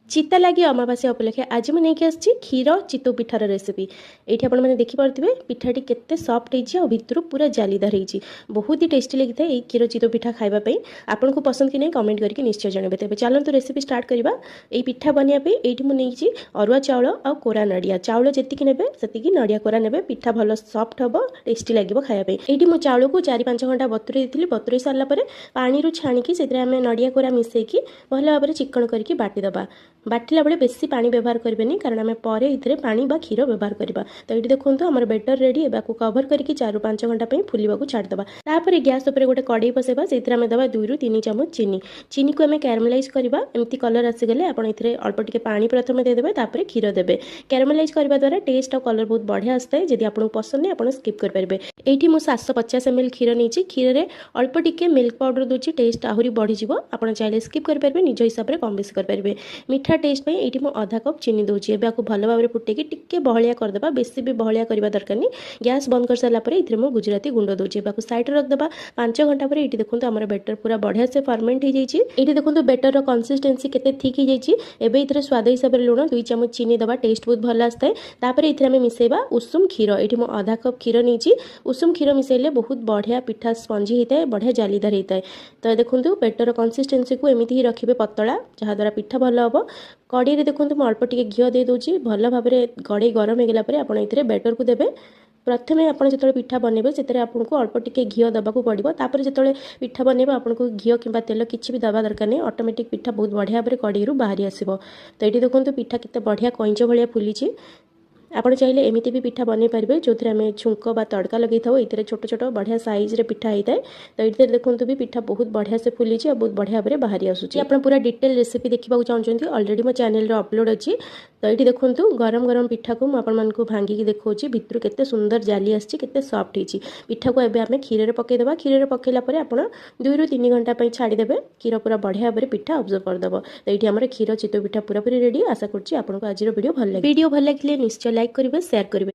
चिता लगी अमावास्या उपलक्षे आज मुझे नहीं क्षीर चितौ पिठार रेसिपी ये आपने देखिपे पिठाटी केते सफ्ट हो भितर पूरा जालीदार हो बहुत ही टेस्टी लगी था ये क्षीर चितौ पिठा खावाई आपन को पसंद कि नहीं कमेंट करके निश्चय जनइबे। तेज चलते रेसिपी स्टार्ट करवा। ये पिठा बनवाई ये मुझे अरुआ चाउल और कोरा नड़िया चाउल जी ने से नड़िया कोरा ने पिठा भल सफ्ट हम टेस्टी लगे खायापी। ये मुझे चाउल को 4-5 घंटा बतुरे दी बतुरे सारापर पानी छाणिकी से नड़िया कोरा मिसेकी भल भाव में चिकन करके बाटीदबा। बाटिला बेले बेसी पानी व्यवहार करेंगे कारण आम पर पानी बा क्षीर व्यवहार करवा। तो ये देखो आम बेटर रेडी एवं कवर करके 4-5 घंटा फुलवा छाड़ीदबा। तापर गैस उपर गोटे कड़ई बसेबा से दवा 2-3 चामच चीनी चीनी को आम कैरामेलाइज करवा। एमती कलर आसीगले आप अल्प टिके पानी प्रथम देदेवे तापर क्षीर देवे। कैरामेलाइज करवा द्वारा टेस्ट और कलर बहुत बढ़िया आसता है। जदि आपको पसंद नहीं आप स्किप करेंगे। ये मुझे 750 ml क्षीर नहीं क्षीर में अल्प टिके मिल्क पाउडर दूसरी टेस्ट आहरी बढ़ीज। आप चाहिए स्किप करेंगे निज हिसाब से कम बेस करेंगे। मीठा टेस्ट पे ये मुझे आधा कप चीनी दूसरी एवं भल भाव में फुटेकी टिके बहलिया करदे बेसी भी बहलिया करवा दरकार नहीं। गैस बंद कर सारापर ये मुझे गुजराती गुंड दूसरी सैड रखदे। 5 घंटा पर ये देखो आम बेटर पूरा बढ़िया से फर्मेंट हो जाए। ये देखो बेटर कन्सिस्टेंसी केते थिक हो जाए। स्वाद हिसाब से लुण 2 चामच चीनी दबा टेस्ट बहुत भल आसता है। तापर ये मिसेबा उषुम क्षीर ये मुझे आधा कप क्षीर नहीं उषुम क्षीर मिसेले बहुत बढ़िया पिठा स्पंजी होता है बढ़िया जालीदार होता है। तो देखो बेटर कन्सिस्टेंसी को एमती ही रखिए पतला जहाँद्वारा पिठा भल हम। कड़े देखो मुझे अल्प टिके घी दे दूसरी भल भाव में कड़े गरम होगा आप बेटर को देवे। प्रथम आप जो पिठा बनइबे से आपको अल्प टिके घी दबा पड़ो। तापर जो पिठा बनइबे आपको घी कि तेल किसी भी दबा दरकार नहीं। ऑटोमेटिक पिठा बहुत बढ़िया भाव में कड़ई बाहरी आसो। तो ये देखो पिठा केते बढ़िया कईंच भाया फुली। आप चाहिए एमती भी पिठा बनई पारे जो आम छुंक बा तड़का लगे था ये छोट छोट बढ़िया साइज रे पिठा होता है। तो ये देखो भी पिठा बहुत बढ़िया से फुली और बहुत बढ़िया भाव में बाहरी आसूँ। आप पूरा डिटेल रेसिपी देखा चाहते ऑलरेडी मो चैनल अपलोड अच्छी। तो ये देखो गरम गरम पिठा को मुझे भांगिकी देखा भितर केते सुंदर जाली आसी सफ्ट हो पिठा को एवं आम क्षीर में पकईदे। क्षीर में पकईला आप 2-3 घंटा छाड़ीदेवे क्षीर पूरा बढ़िया भाव में पिठा अब्जर्व करदेव। तो ये आम क्षीर चितौ पिठा पूरा पूरी रेडी। आशा करुँच आपको आज वीडियो भल लगे निश्चय लाइक करेंगे शेयर करेंगे।